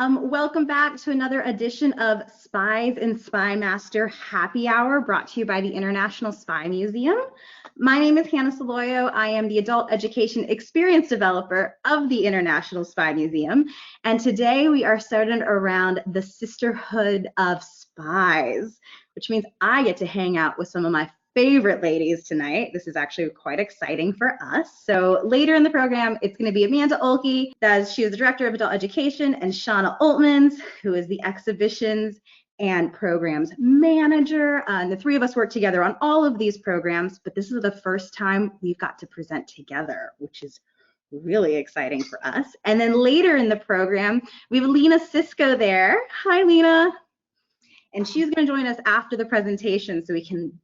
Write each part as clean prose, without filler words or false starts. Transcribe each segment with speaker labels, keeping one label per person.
Speaker 1: Welcome back to another edition of Spies and Spymaster Happy Hour, brought to you by the International Spy Museum. My name is Hannah Saloyo. I am the Adult Education Experience Developer of the International Spy Museum, and today we are centered around the Sisterhood of Spies, which means I get to hang out with some of my favorite ladies tonight. This is actually quite exciting for us. So later in the program, it's going to be Amanda Olkey, she is the Director of Adult Education, and Shauna Oltmans, who is the Exhibitions and Programs Manager. And the three of us work together on all of these programs, but this is the first time we've got to present together, which is really exciting for us. And then later in the program, we have Lena Sisco there. Hi, Lena. And she's going to join us after the presentation so we can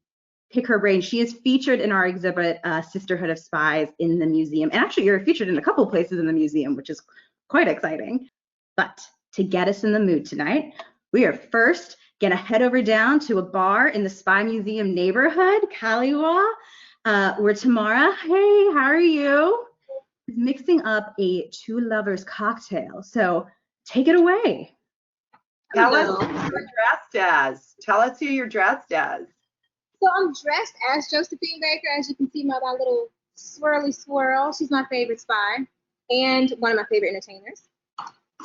Speaker 1: pick her brain. She is featured in our exhibit, Sisterhood of Spies, in the museum. And actually, you're featured in a couple places in the museum, which is quite exciting. But to get us in the mood tonight, we are first going to head over down to a bar in the Spy Museum neighborhood, Kaliwa, where Tamara, hey, how are you? Is mixing up a two lovers cocktail. So take it away.
Speaker 2: Tell us who you're dressed as. Tell us who you're dressed as.
Speaker 3: So I'm dressed as Josephine Baker, as you can see by my little swirly swirl. She's my favorite spy and one of my favorite entertainers.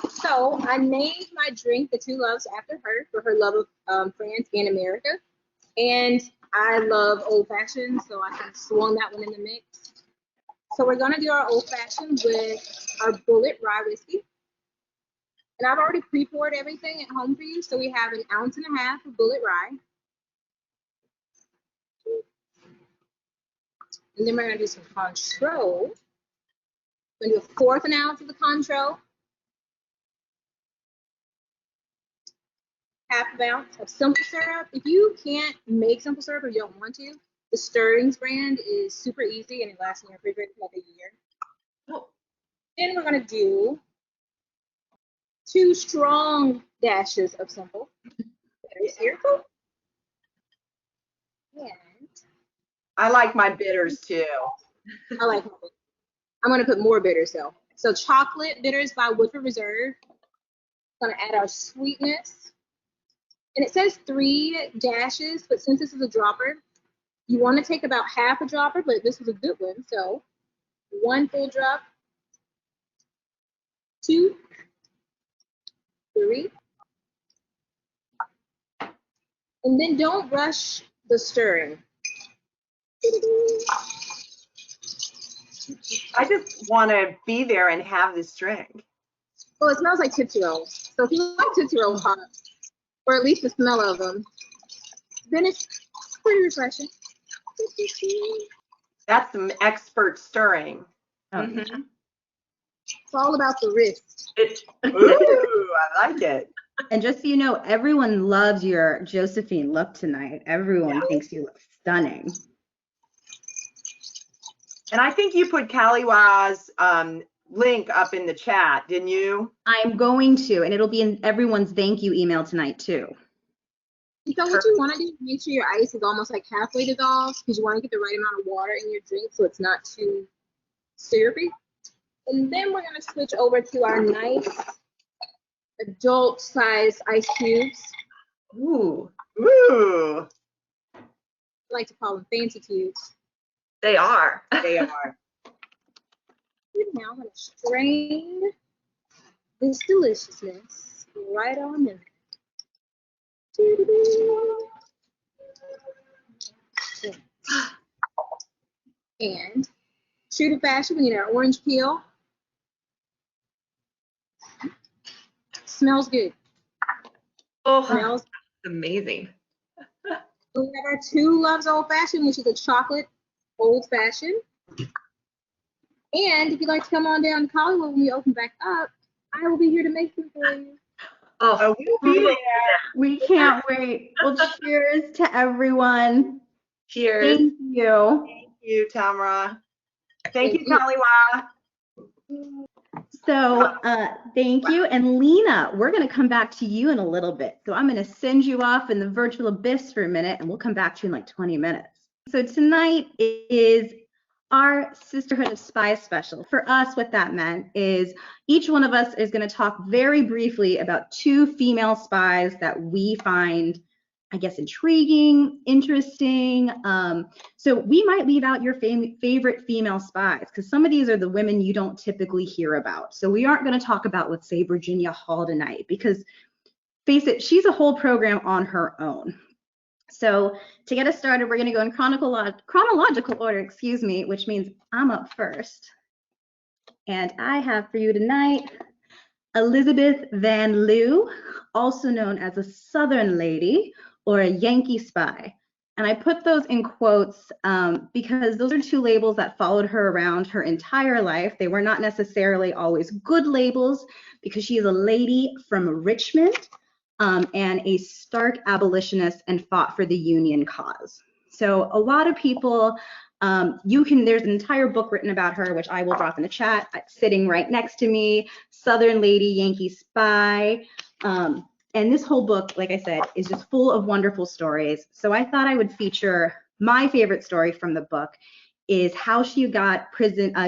Speaker 3: So I named my drink The Two Loves after her for her love of France and America. And I love old fashioned, so I kind of swung that one in the mix. So we're gonna do our old fashioned with our bullet rye whiskey. And I've already pre-poured everything at home for you. So we have 1.5 ounces of bullet rye. And then we're going to do some Cointreau. We're going to do 1/4 ounce of the Cointreau. 1/2 ounce of simple syrup. If you can't make simple syrup or you don't want to, the Stirrings brand is super easy and it lasts in your refrigerator for like a year. Oh. Then we're going to do 2 strong dashes of simple. Very careful. And
Speaker 2: I like my bitters too.
Speaker 3: I like my bitters. I'm going to put more bitters though. So chocolate bitters by Woodford Reserve. Going to add our sweetness. And it says 3 dashes, but since this is a dropper, you want to take about 1/2 a dropper, but this was a good one. So 1 full drop, 2, 3. And then don't rush the stirring.
Speaker 2: I just want to be there and have this drink.
Speaker 3: Well, it smells like Tootsie Rolls. So if you like Tootsie Roll pops, or at least the smell of them, then it's pretty refreshing.
Speaker 2: That's some expert stirring.
Speaker 1: Mm-hmm.
Speaker 3: It's all about the wrist.
Speaker 2: Ooh, I like it.
Speaker 1: And just so you know, everyone loves your Josephine look tonight. Everyone thinks you look stunning.
Speaker 2: And I think you put Kaliwa's link up in the chat, didn't you?
Speaker 1: I'm going to, and it'll be in everyone's thank you email tonight too.
Speaker 3: So what you want to do is make sure your ice is almost like halfway dissolved, because you want to get the right amount of water in your drink so it's not too syrupy. And then we're going to switch over to our nice adult size ice cubes.
Speaker 2: Ooh. Ooh.
Speaker 3: I like to call them fancy cubes.
Speaker 2: They are. They are.
Speaker 3: Now I'm going to strain this deliciousness right on in there. And true to fashion, we need our orange peel. Smells good.
Speaker 4: Oh,
Speaker 3: Smells
Speaker 4: amazing.
Speaker 3: We have our Two Loves Old Fashioned, which is a chocolate old fashioned. And if you'd like to come on down to Hollywood when we open back up, I will be here to make them for you.
Speaker 4: Oh,
Speaker 2: we'll be there.
Speaker 1: We can't wait. Well, cheers to everyone.
Speaker 4: cheers.
Speaker 1: Thank you.
Speaker 2: Thank you, Tamara. Thank you, Kaliwa.
Speaker 1: So thank you. And Lena, we're going to come back to you in a little bit. So I'm going to send you off in the virtual abyss for a minute, and we'll come back to you in like 20 minutes. So tonight is our Sisterhood of Spies special. For us, what that meant is each one of us is going to talk very briefly about 2 female spies that we find, I guess, intriguing, interesting. So we might leave out your favorite female spies, because some of these are the women you don't typically hear about. So we aren't going to talk about, let's say, Virginia Hall tonight, because face it, she's a whole program on her own. So to get us started, we're going to go in chronological order, excuse me, which means I'm up first. And I have for you tonight Elizabeth Van Lew, also known as a Southern lady or a Yankee spy. And I put those in quotes because those are 2 labels that followed her around her entire life. They were not necessarily always good labels, because she is a lady from Richmond. And a stark abolitionist, and fought for the Union cause. So a lot of people, there's an entire book written about her, which I will drop in the chat, sitting right next to me, Southern Lady, Yankee Spy. And this whole book, like I said, is just full of wonderful stories. So I thought I would feature my favorite story from the book, is how she got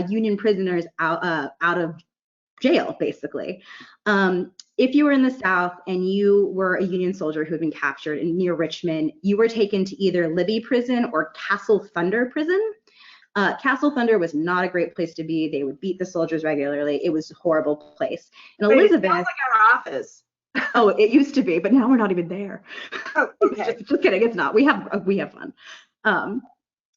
Speaker 1: Union prisoners out of jail, basically. If you were in the South and you were a Union soldier who had been captured near Richmond, you were taken to either Libby Prison or Castle Thunder Prison. Castle Thunder was not a great place to be. They would beat the soldiers regularly. It was a horrible place. And
Speaker 2: Wait,
Speaker 1: Elizabeth,
Speaker 2: it sounds like our office.
Speaker 1: Oh, it used to be, but now we're not even there.
Speaker 2: Oh, okay.
Speaker 1: just kidding, it's not. We have fun.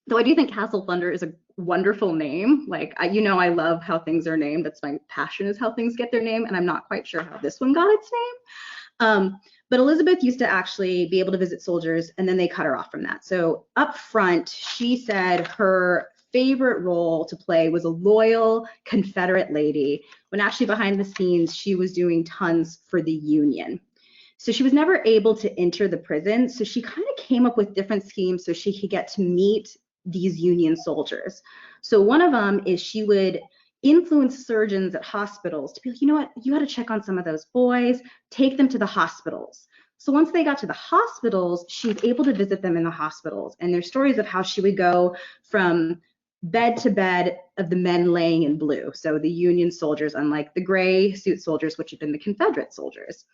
Speaker 1: Though I do think Castle Thunder is a wonderful name. Like, I love how things are named. That's my passion, is how things get their name. And I'm not quite sure how this one got its name. But Elizabeth used to actually be able to visit soldiers, and then they cut her off from that. So up front, she said her favorite role to play was a loyal Confederate lady, when actually behind the scenes, she was doing tons for the Union. So she was never able to enter the prison. So she kind of came up with different schemes so she could get to meet these Union soldiers. So one of them is she would influence surgeons at hospitals to be like, you know what, you got to check on some of those boys, take them to the hospitals. So once they got to the hospitals, she was able to visit them in the hospitals. And there's stories of how she would go from bed to bed of the men laying in blue. So the Union soldiers, unlike the gray suit soldiers, which had been the Confederate soldiers.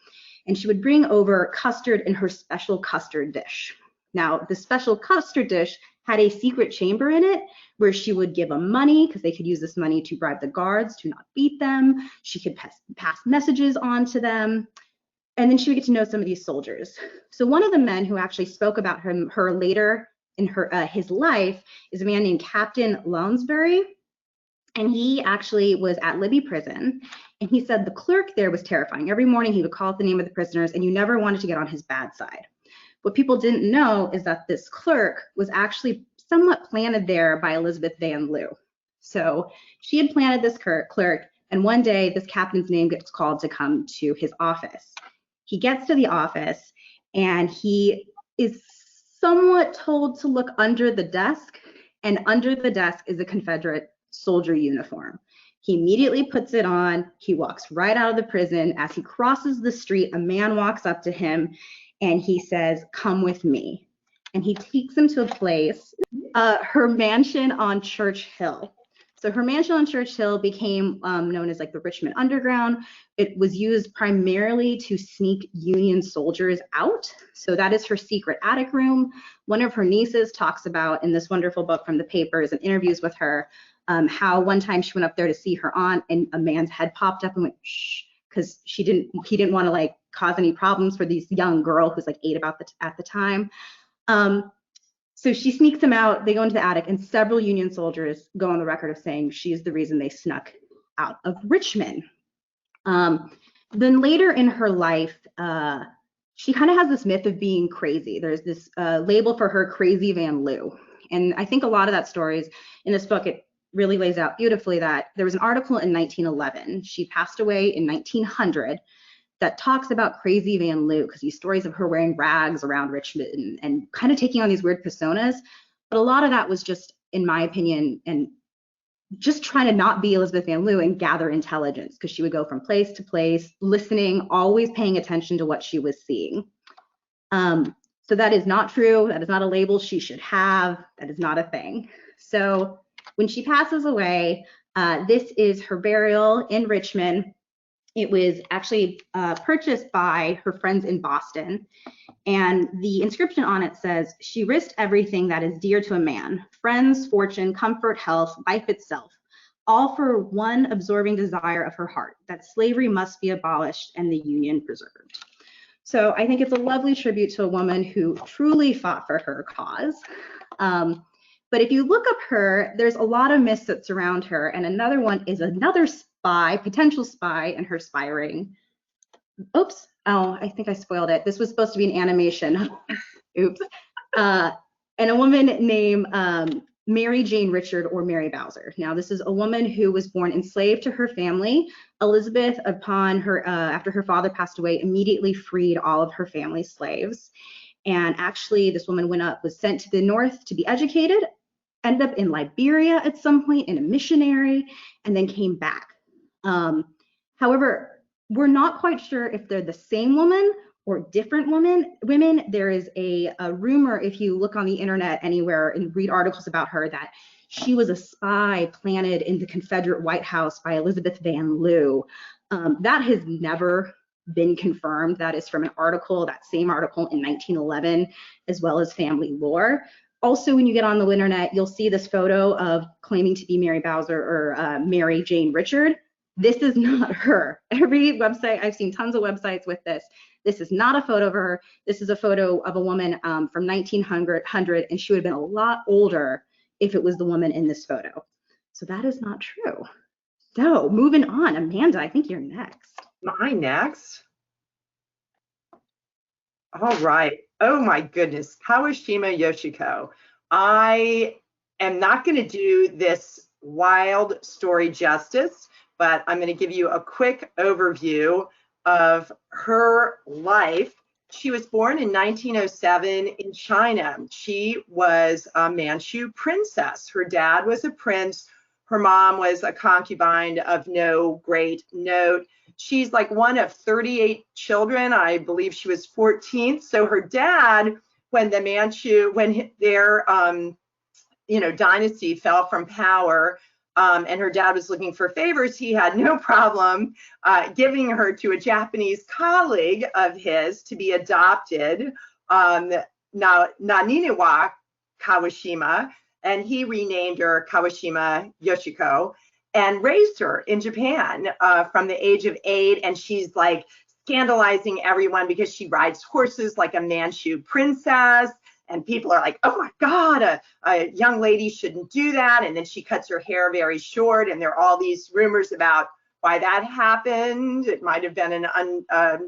Speaker 1: And she would bring over custard in her special custard dish. Now, the special custard dish had a secret chamber in it where she would give them money, because they could use this money to bribe the guards to not beat them. She could pass messages on to them. And then she would get to know some of these soldiers. So one of the men who actually spoke about her later in his life is a man named Captain Lounsbury. And he actually was at Libby Prison. And he said the clerk there was terrifying. Every morning he would call out the name of the prisoners, and you never wanted to get on his bad side. What people didn't know is that this clerk was actually somewhat planted there by Elizabeth Van Lew. So she had planted this clerk, and one day this captain's name gets called to come to his office. He gets to the office, and he is somewhat told to look under the desk, and under the desk is a Confederate soldier uniform. He immediately puts it on. He walks right out of the prison. As he crosses the street, a man walks up to him and he says, "Come with me." And he takes him to a place, her mansion on Church Hill. So her mansion on Church Hill became known as like the Richmond Underground. It was used primarily to sneak Union soldiers out. So that is her secret attic room. One of her nieces talks about in this wonderful book from the papers and interviews with her, how one time she went up there to see her aunt, and a man's head popped up and went shh, because he didn't want to like cause any problems for this young girl who's like 8 at the time. So she sneaks him out. They go into the attic, and several Union soldiers go on the record of saying she is the reason they snuck out of Richmond. Then later in her life, she kind of has this myth of being crazy. There's this label for her, Crazy Van Lew. And I think a lot of that stories in this book, it really lays out beautifully that there was an article in 1911. She passed away in 1900 that talks about Crazy Van Lew, because these stories of her wearing rags around Richmond and kind of taking on these weird personas. But a lot of that was just, in my opinion, and just trying to not be Elizabeth Van Lew and gather intelligence, because she would go from place to place, listening, always paying attention to what she was seeing. So that is not true. That is not a label she should have. That is not a thing. So When she passes away, this is her burial in Richmond. It was actually purchased by her friends in Boston. And the inscription on it says, "She risked everything that is dear to a man, friends, fortune, comfort, health, life itself, all for one absorbing desire of her heart, that slavery must be abolished and the Union preserved." So I think it's a lovely tribute to a woman who truly fought for her cause. But if you look up her, there's a lot of myths that surround her. And another one is another spy, potential spy, and her spy ring. Oops. Oh, I think I spoiled it. This was supposed to be an animation. Oops. And a woman named Mary Jane Richard, or Mary Bowser. Now, this is a woman who was born enslaved to her family. Elizabeth, upon her, after her father passed away, immediately freed all of her family's slaves. And actually, this woman was sent to the north to be educated, ended up in Liberia at some point in a missionary, and then came back. However, we're not quite sure if they're the same woman or different women. There is a rumor, if you look on the internet anywhere and read articles about her, that she was a spy planted in the Confederate White House by Elizabeth Van Lew. That has never been confirmed. That is from an article, that same article in 1911, as well as family lore. Also, when you get on the internet, you'll see this photo of claiming to be Mary Bowser or Mary Jane Richard. This is not her. Every website, I've seen tons of websites with this. This is not a photo of her. This is a photo of a woman from 1900, and she would have been a lot older if it was the woman in this photo. So that is not true. So moving on, Amanda, I think you're next.
Speaker 2: Am I next? All right. Oh my goodness. Kawashima Yoshiko. I am not going to do this wild story justice, but I'm going to give you a quick overview of her life. She was born in 1907 in China. She was a Manchu princess. Her dad was a prince. Her mom was a concubine of no great note. She's like one of 38 children. I believe she was 14th. So her dad, when their dynasty fell from power, and her dad was looking for favors, he had no problem giving her to a Japanese colleague of his to be adopted, Naniniwa Kawashima, and he renamed her Kawashima Yoshiko and raised her in Japan from the age of 8. And she's like scandalizing everyone because she rides horses like a Manchu princess. And people are like, oh my God, a young lady shouldn't do that. And then she cuts her hair very short. And there are all these rumors about why that happened. It might have been a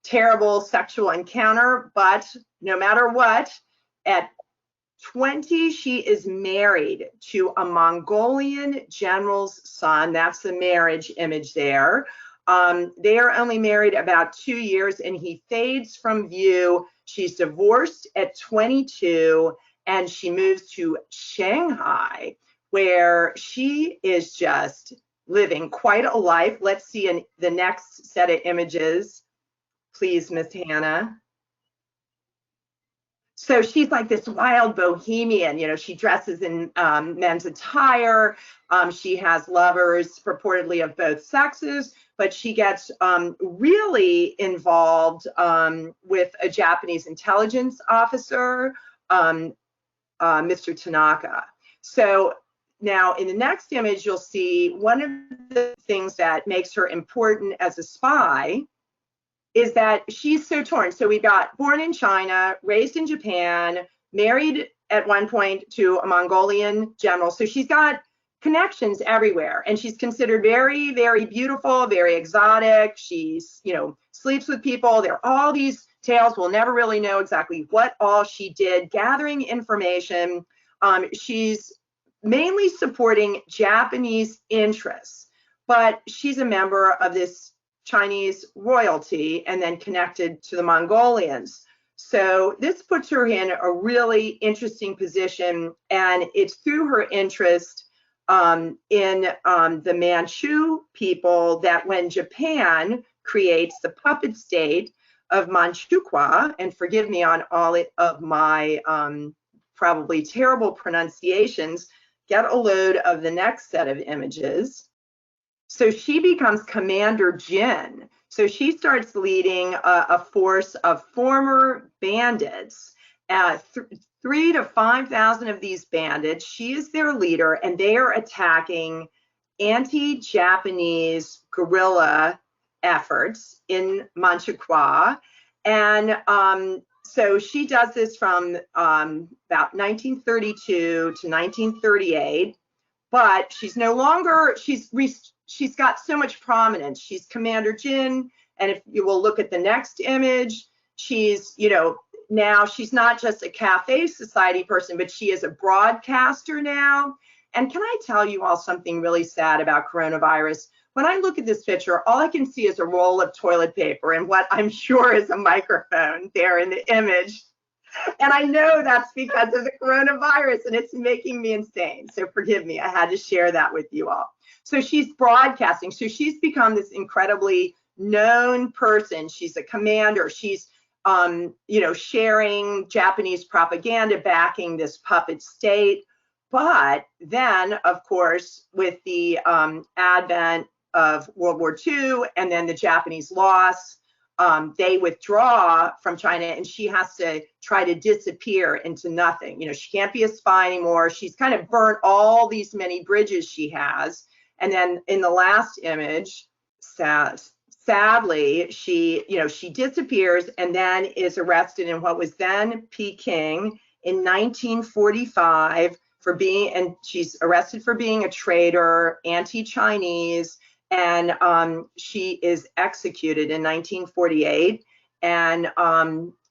Speaker 2: terrible sexual encounter. But no matter what, at 20, she is married to a Mongolian general's son. That's the marriage image there. They are only married about 2 years, and he fades from view. She's divorced at 22, and she moves to Shanghai, where she is just living quite a life. Let's see the next set of images, please, Miss Hannah. So she's like this wild bohemian, she dresses in men's attire. She has lovers purportedly of both sexes, but she gets really involved with a Japanese intelligence officer, Mr. Tanaka. So now in the next image, you'll see one of the things that makes her important as a spy is that she's so torn. So we got born in China, raised in Japan, married at one point to a Mongolian general. So she's got connections everywhere, and she's considered very, very beautiful, very exotic. She's, sleeps with people. There are all these tales. We'll never really know exactly what all she did, gathering information. She's mainly supporting Japanese interests, but she's a member of this Chinese royalty and then connected to the Mongolians. So this puts her in a really interesting position, and it's through her interest in the Manchu people that when Japan creates the puppet state of Manchukuo, and forgive me on all of my probably terrible pronunciations, get a load of the next set of images. So she becomes Commander Jin. So she starts leading a force of former bandits, 3,000 to 5,000 of these bandits. She is their leader, and they are attacking anti-Japanese guerrilla efforts in Manchukuo. And so she does this from about 1932 to 1938, but she's no longer, she's got so much prominence. She's Commander Jin, and if you will look at the next image, she's, now she's not just a Cafe Society person, but she is a broadcaster now. And can I tell you all something really sad about coronavirus? When I look at this picture, all I can see is a roll of toilet paper and what I'm sure is a microphone there in the image. And I know that's because of the coronavirus, and it's making me insane. So forgive me, I had to share that with you all. So she's broadcasting. So she's become this incredibly known person. She's a commander. She's, sharing Japanese propaganda, backing this puppet state. But then, of course, with the advent of World War II and then the Japanese loss, they withdraw from China, and she has to try to disappear into nothing. She can't be a spy anymore. She's kind of burnt all these many bridges she has. And then in the last image, sadly, she disappears and then is arrested in what was then Peking in 1945 and she's arrested for being a traitor, anti-Chinese, and she is executed in 1948. And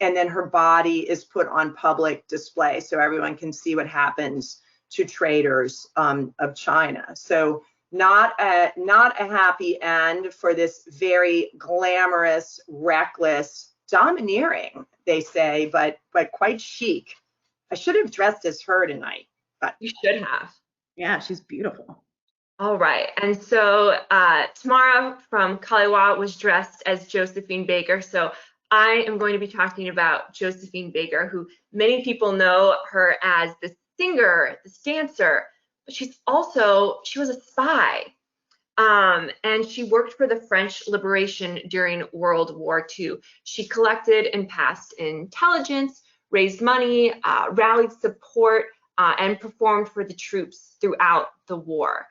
Speaker 2: then her body is put on public display so everyone can see what happens to traitors of China. So not a happy end for this very glamorous, reckless, domineering, they say, but quite chic. I should have dressed as her tonight. But
Speaker 4: You should have.
Speaker 1: Yeah, she's beautiful.
Speaker 4: All right. And so Tamara from Kaliwa was dressed as Josephine Baker. So I am going to be talking about Josephine Baker, who many people know her as the singer, this dancer, but she was a spy. And she worked for the French liberation during World War II. She collected and passed intelligence, raised money, rallied support, and performed for the troops throughout the war.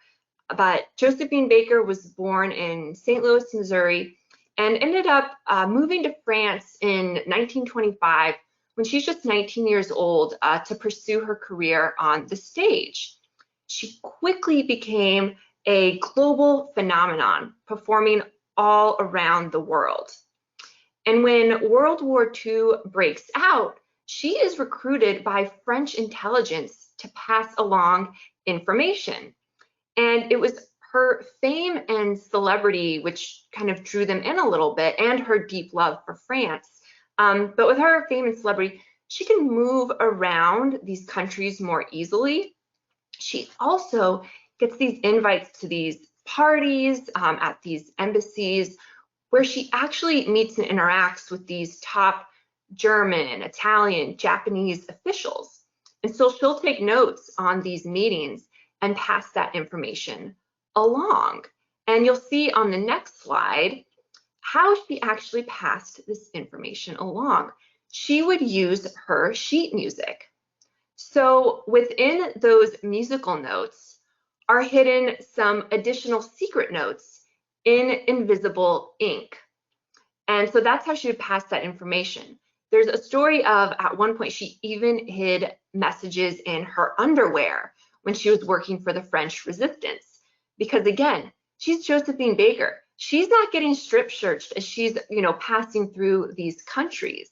Speaker 4: But Josephine Baker was born in St. Louis, Missouri, and ended up moving to France in 1925 when she's just 19 years old to pursue her career on the stage. She quickly became a global phenomenon, performing all around the world. And when World War II breaks out, she is recruited by French intelligence to pass along information. And it was her fame and celebrity which kind of drew them in a little bit, and her deep love for France. But with her fame and celebrity, she can move around these countries more easily. She also gets these invites to these parties at these embassies where she actually meets and interacts with these top German, Italian, Japanese officials. And so she'll take notes on these meetings and pass that information along. And you'll see on the next slide how she actually passed this information along. She would use her sheet music. So within those musical notes are hidden some additional secret notes in invisible ink. And so that's how she would pass that information. There's a story of at one point she even hid messages in her underwear when she was working for the French resistance. Because again, she's Josephine Baker. She's not getting strip searched as she's, passing through these countries.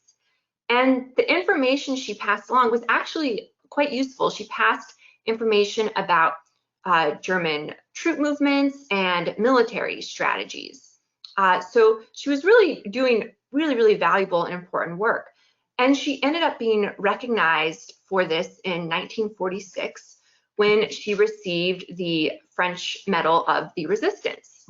Speaker 4: And the information she passed along was actually quite useful. She passed information about German troop movements and military strategies. So she was really doing really valuable and important work. And she ended up being recognized for this in 1946 when she received the French Medal of the Resistance.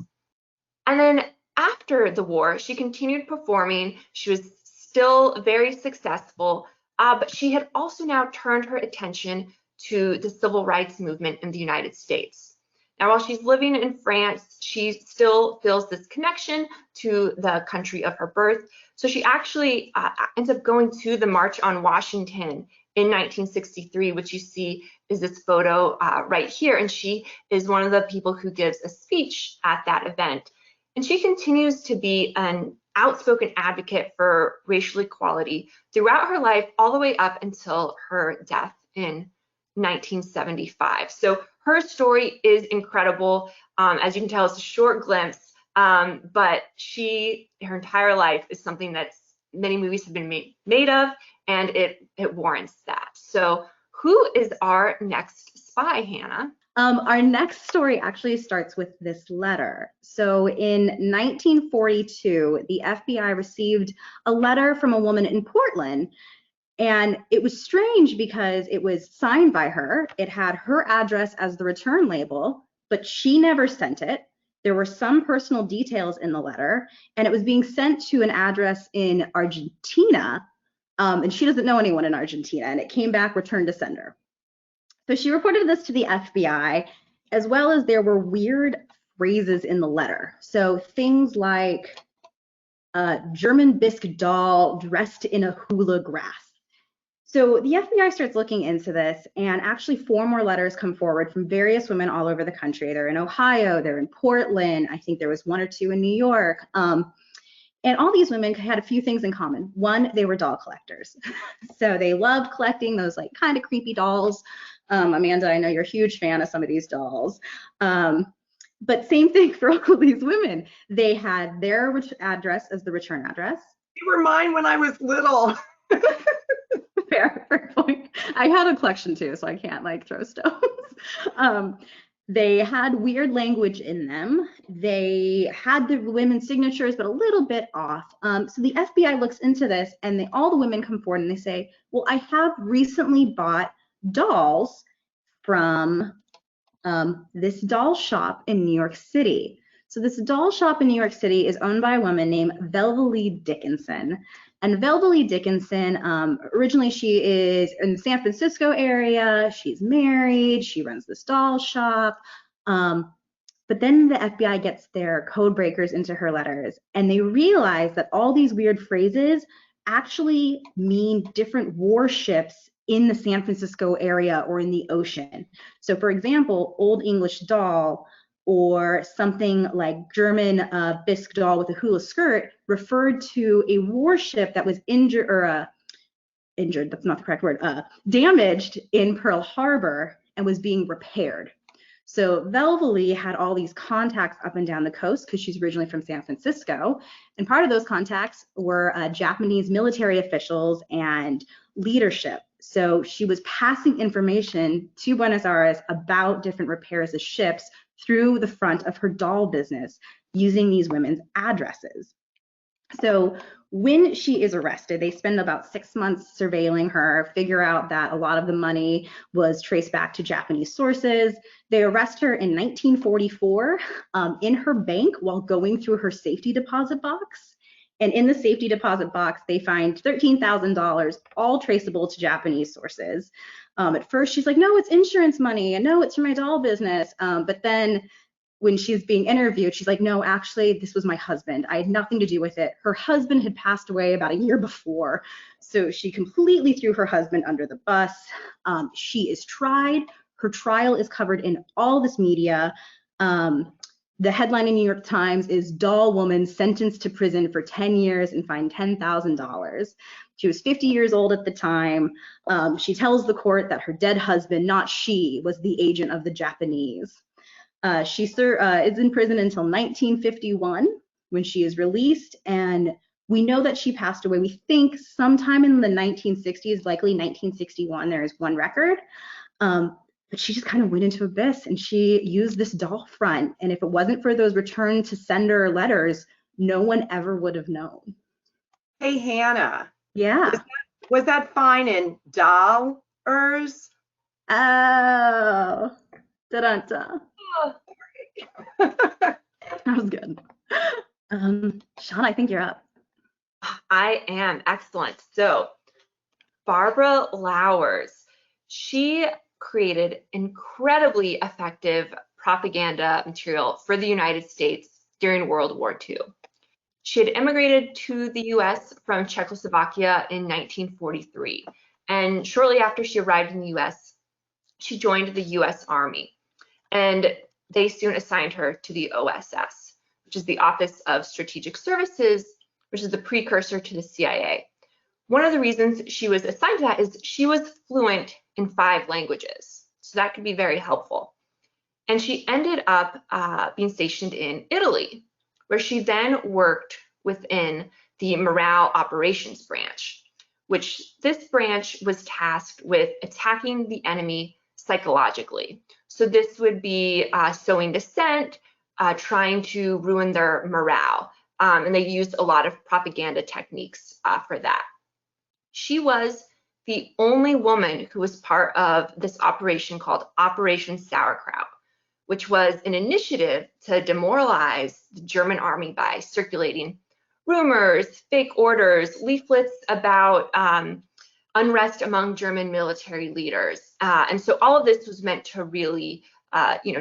Speaker 4: And then after the war, she continued performing. She was still very successful, but she had also now turned her attention to the civil rights movement in the United States. Now, while she's living in France, she still feels this connection to the country of her birth. So she actually ends up going to the March on Washington in 1963, which you see is this photo right here. And she is one of the people who gives a speech at that event. And she continues to be an outspoken advocate for racial equality throughout her life, all the way up until her death in 1975. So her story is incredible. As you can tell, it's a short glimpse, but her entire life is something that's many movies have been made of, and it warrants that. So who is our next spy, Hannah?
Speaker 1: Our next story actually starts with this letter. So in 1942, the FBI received a letter from a woman in Portland, and it was strange because it was signed by her. It had her address as the return label, but she never sent it. There were some personal details in the letter, and it was being sent to an address in Argentina, and she doesn't know anyone in Argentina, and it came back returned to sender. So she reported this to the FBI, as well as there were weird phrases in the letter. So things like German bisque doll dressed in a hula grass. So the FBI starts looking into this, and actually 4 more letters come forward from various women all over the country. They're in Ohio, they're in Portland, I think there was 1 or 2 in New York. And all these women had a few things in common. One, they were doll collectors. So they loved collecting those like kind of creepy dolls. Amanda, I know you're a huge fan of some of these dolls. But same thing for all of these women. They had their address as the return address.
Speaker 2: You were mine when I was little.
Speaker 1: Fair point. I had a collection too, so I can't like throw stones. They had weird language in them. They had the women's signatures, but a little bit off. So the FBI looks into this, and all the women come forward and they say, well, I have recently bought dolls from this doll shop in New York City. So this doll shop in New York City is owned by a woman named Velvalee Dickinson. And Velvalee Dickinson, originally she is in the San Francisco area. She's married. She runs this doll shop. But then the FBI gets their code breakers into her letters, and they realize that all these weird phrases actually mean different warships in the San Francisco area or in the ocean. So for example, Old English doll or something like German bisque doll with a hula skirt referred to a warship that was injured, that's not the correct word, damaged in Pearl Harbor and was being repaired. So Velvalee had all these contacts up and down the coast because she's originally from San Francisco. And part of those contacts were Japanese military officials and leadership. So she was passing information to Buenos Aires about different repairs of ships through the front of her doll business using these women's addresses. So when she is arrested, they spend about 6 months surveilling her, figure out that a lot of the money was traced back to Japanese sources. They arrest her in 1944 in her bank while going through her safety deposit box. And in the safety deposit box, they find $13,000, all traceable to Japanese sources. At first, she's like, no, it's insurance money, and no, it's from my doll business. But then when she's being interviewed, she's like, no, actually, this was my husband. I had nothing to do with it. Her husband had passed away about a year before. So she completely threw her husband under the bus. She is tried. Her trial is covered in all this media. The headline in New York Times is "Doll Woman Sentenced to Prison for 10 Years and Fined $10,000." She was 50 years old at the time. She tells the court that her dead husband, not she, was the agent of the Japanese. She is in prison until 1951 when she is released, and we know that she passed away, we think, sometime in the 1960s, likely 1961. There is one record. But she just kind of went into abyss, and she used this doll front. And if it wasn't for those return to sender letters, no one ever would have known.
Speaker 2: Hey, Hannah.
Speaker 1: Yeah.
Speaker 2: Was that fine in dollars?
Speaker 1: Oh. Da-da-da. That was good. Sean, I think you're up.
Speaker 4: I am. Excellent. So Barbara Lowers, she created incredibly effective propaganda material for the United States during World War II. She had immigrated to the US from Czechoslovakia in 1943, and shortly after she arrived in the US, she joined the US Army, and they soon assigned her to the OSS, which is the Office of Strategic Services, which is the precursor to the CIA. One of the reasons she was assigned to that is she was fluent in 5 languages, so that could be very helpful. And she ended up being stationed in Italy, where she then worked within the Morale Operations Branch, which this branch was tasked with attacking the enemy psychologically. So this would be sowing dissent, trying to ruin their morale, and they used a lot of propaganda techniques for that. She was the only woman who was part of this operation called Operation Sauerkraut, which was an initiative to demoralize the German army by circulating rumors, fake orders, leaflets about unrest among German military leaders. And so all of this was meant to really,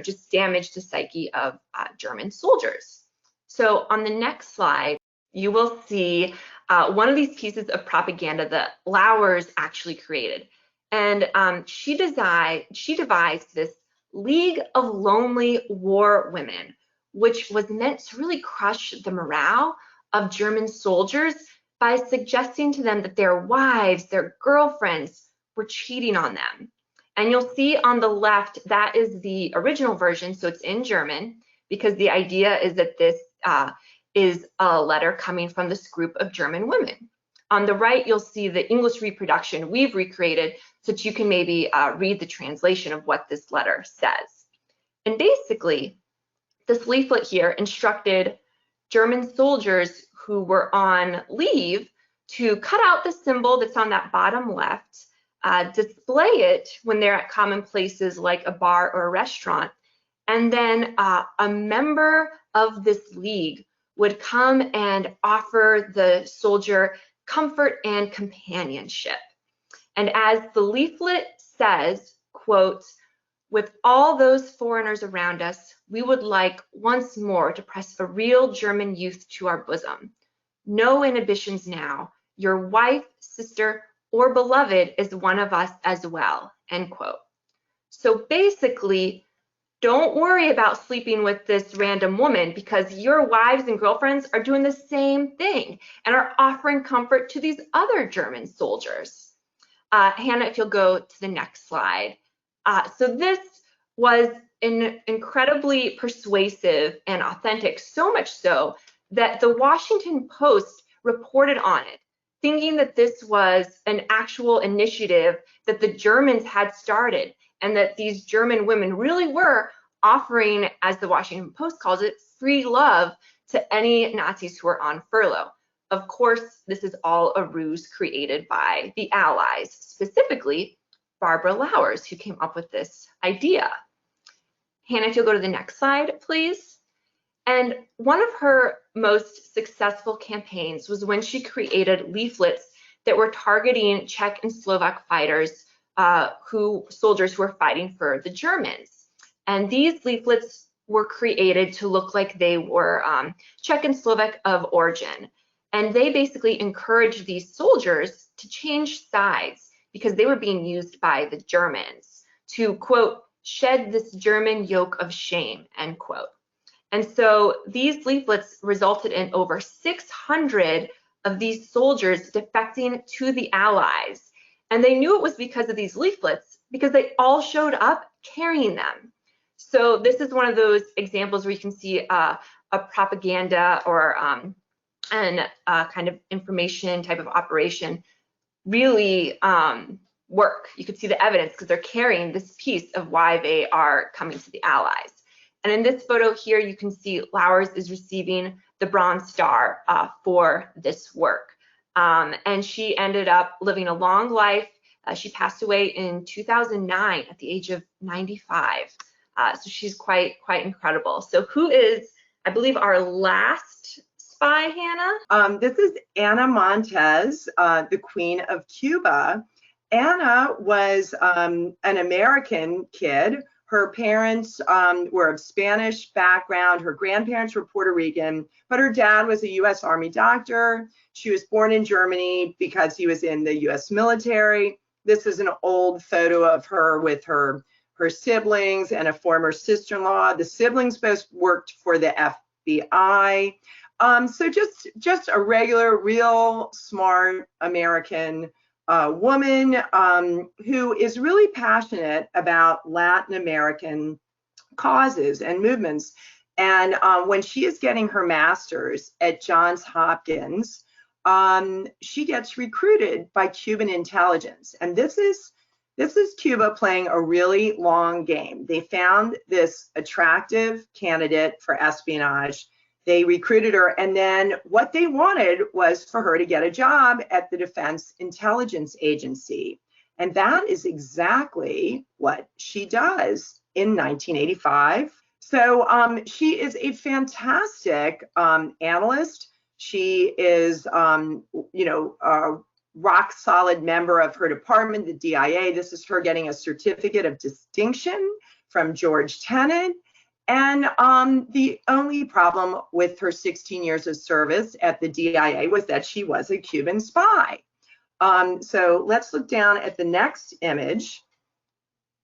Speaker 4: just damage the psyche of German soldiers. So on the next slide, you will see one of these pieces of propaganda that Lauwers actually created. And she devised this League of Lonely War Women, which was meant to really crush the morale of German soldiers by suggesting to them that their wives, their girlfriends were cheating on them. And you'll see on the left, that is the original version, so it's in German, because the idea is that this is a letter coming from this group of German women. On the right, you'll see the English reproduction we've recreated so that you can maybe read the translation of what this letter says. And basically, this leaflet here instructed German soldiers who were on leave to cut out the symbol that's on that bottom left, display it when they're at common places like a bar or a restaurant, and then a member of this league would come and offer the soldier comfort and companionship. And as the leaflet says, quote, "With all those foreigners around us, we would like once more to press a real German youth to our bosom. No inhibitions now. Your wife, sister, or beloved is one of us as well," end quote. So basically, don't worry about sleeping with this random woman, because your wives and girlfriends are doing the same thing and are offering comfort to these other German soldiers. Hannah, if you'll go to the next slide. So this was incredibly persuasive and authentic, so much so that the Washington Post reported on it, thinking that this was an actual initiative that the Germans had started, and that these German women really were offering, as the Washington Post calls it, free love to any Nazis who were on furlough. Of course, this is all a ruse created by the Allies, specifically Barbara Lauwers, who came up with this idea. Hannah, if you'll go to the next slide, please. And one of her most successful campaigns was when she created leaflets that were targeting Czech and Slovak fighters, soldiers who were fighting for the Germans. And these leaflets were created to look like they were Czech and Slovak of origin. And they basically encouraged these soldiers to change sides because they were being used by the Germans to, quote, "shed this German yoke of shame," end quote. And so these leaflets resulted in over 600 of these soldiers defecting to the Allies. And they knew it was because of these leaflets because they all showed up carrying them. So this is one of those examples where you can see a propaganda or kind of information type of operation really work. You could see the evidence because they're carrying this piece of why they are coming to the Allies. And in this photo here, you can see Lauwers is receiving the Bronze Star for this work. And she ended up living a long life. She passed away in 2009 at the age of 95. So she's quite incredible. So who is, I believe, our last spy, Hannah?
Speaker 2: This is Ana Montes, the Queen of Cuba. Anna was an American kid. Her parents were of Spanish background. Her grandparents were Puerto Rican, but her dad was a U.S. Army doctor. She was born in Germany because he was in the U.S. military. This is an old photo of her with her siblings and a former sister-in-law. The siblings both worked for the FBI. So just a regular, real smart American woman who is really passionate about Latin American causes and movements. And when she is getting her master's at Johns Hopkins, she gets recruited by Cuban intelligence. And this is Cuba playing a really long game. They found this attractive candidate for espionage. They recruited her, and then what they wanted was for her to get a job at the Defense Intelligence Agency. And that is exactly what she does in 1985. So she is a fantastic analyst. She is, a rock solid member of her department, the DIA. This is her getting a certificate of distinction from George Tenet. And the only problem with her 16 years of service at the DIA was that she was a Cuban spy. So let's look down at the next image.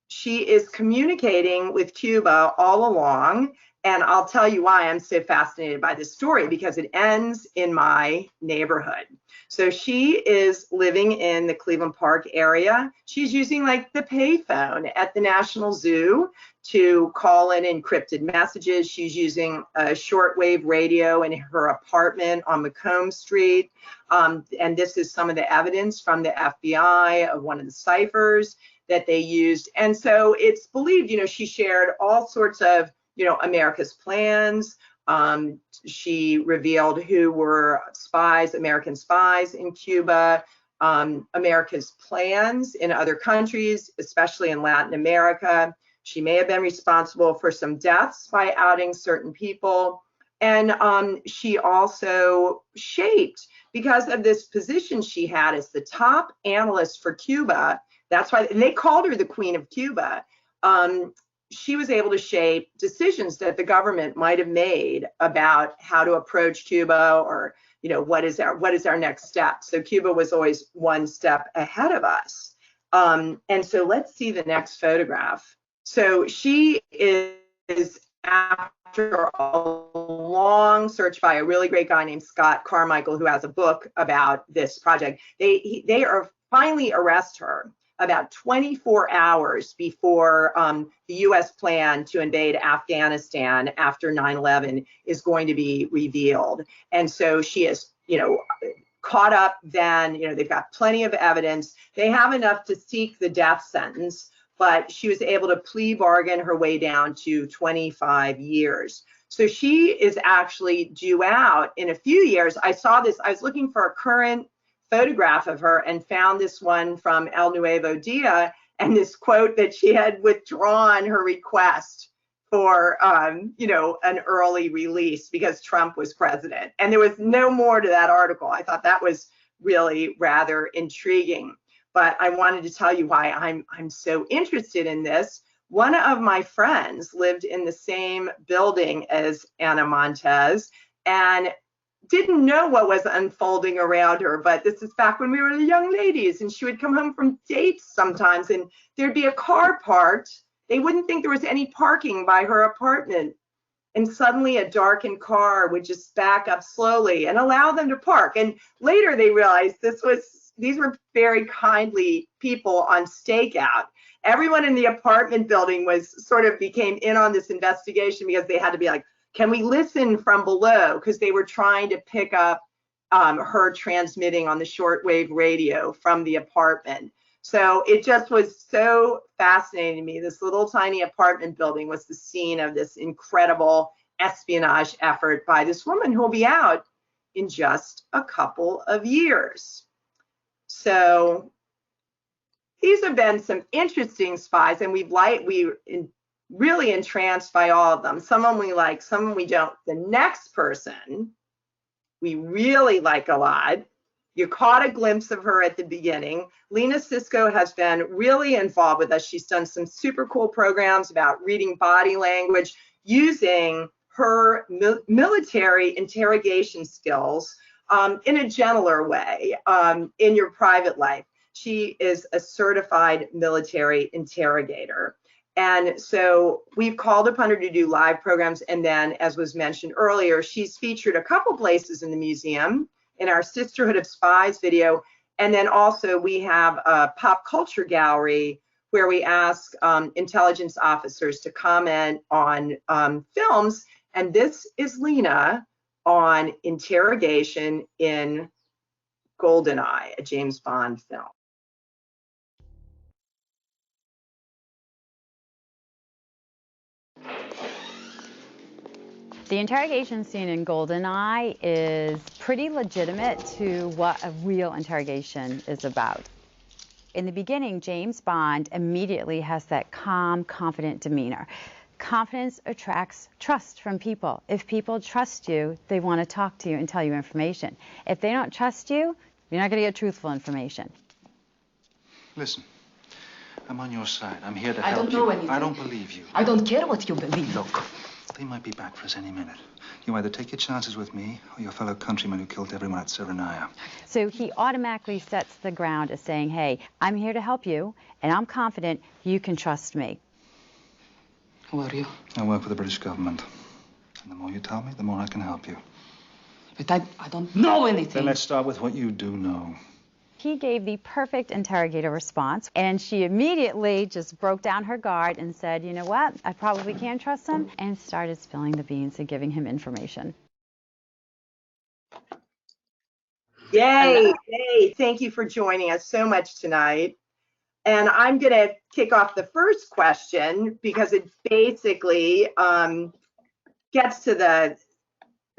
Speaker 2: She is communicating with Cuba all along, and I'll tell you why I'm so fascinated by this story, because it ends in my neighborhood. So she is living in the Cleveland Park area. She's using like the payphone at the National Zoo to call in encrypted messages. She's using a shortwave radio in her apartment on Macomb Street. And this is some of the evidence from the FBI of one of the ciphers that they used. And so it's believed, she shared all sorts of, America's plans. She revealed who were spies, American spies in Cuba, America's plans in other countries, especially in Latin America. She may have been responsible for some deaths by outing certain people. And she also shaped, because of this position she had as the top analyst for Cuba, that's why, and they called her the Queen of Cuba. She was able to shape decisions that the government might have made about how to approach Cuba, or what is our next step. So Cuba was always one step ahead of us. And so let's see the next photograph. So she is, after a long search by a really great guy named Scott Carmichael, who has a book about this project, they are finally arrest her about 24 hours before the U.S. plan to invade Afghanistan after 9/11 is going to be revealed. And so she is, caught up then. They've got plenty of evidence. They have enough to seek the death sentence, but she was able to plea bargain her way down to 25 years. So she is actually due out in a few years. I saw this, I was looking for a current photograph of her and found this one from El Nuevo Dia, and this quote that she had withdrawn her request for an early release because Trump was president. And there was no more to that article. I thought that was really rather intriguing. But I wanted to tell you why I'm so interested in this. One of my friends lived in the same building as Ana Montes and didn't know what was unfolding around her, but this is back when we were young ladies, and she would come home from dates sometimes, and there'd be a car parked. They wouldn't think there was any parking by her apartment, and suddenly a darkened car would just back up slowly and allow them to park. And later they realized these were very kindly people on stakeout. Everyone in the apartment building became in on this investigation because they had to be like, can we listen from below? Because they were trying to pick up her transmitting on the shortwave radio from the apartment. So it just was so fascinating to me. This little tiny apartment building was the scene of this incredible espionage effort by this woman who will be out in just a couple of years. So these have been some interesting spies, and we're really entranced by all of them. Some of them we like, some of them we don't. The next person we really like a lot. You caught a glimpse of her at the beginning. Lena Sisco has been really involved with us. She's done some super cool programs about reading body language using her military interrogation skills in a gentler way in your private life. She is a certified military interrogator. And so we've called upon her to do live programs. And then, as was mentioned earlier, she's featured a couple places in the museum in our Sisterhood of Spies video. And then also we have a pop culture gallery where we ask intelligence officers to comment on films. And this is Lena on interrogation in GoldenEye, a James Bond film.
Speaker 5: The interrogation scene in GoldenEye is pretty legitimate to what a real interrogation is about. In the beginning, James Bond immediately has that calm, confident demeanor. Confidence attracts trust from people. If people trust you, they want to talk to you and tell you information. If they don't trust you, you're not going to get truthful information.
Speaker 6: Listen, I'm on your side. I'm here to help you.
Speaker 7: I don't know anything.
Speaker 6: I don't believe you.
Speaker 7: I don't care what you believe.
Speaker 6: Look, they might be back for us any minute. You either take your chances with me or your fellow countrymen who killed everyone at Serenaya.
Speaker 5: So he automatically sets the ground as saying, hey, I'm here to help you, and I'm confident you can trust me.
Speaker 7: Who are you?
Speaker 6: I work for the British government. And the more you tell me, the more I can help you.
Speaker 7: But I don't know anything.
Speaker 6: Then let's start with what you do know.
Speaker 5: He gave the perfect interrogator response, and she immediately just broke down her guard and said, you know what, I probably can trust him, and started spilling the beans and giving him information.
Speaker 2: Yay, yay. Thank you for joining us so much tonight. And I'm going to kick off the first question because it basically gets to the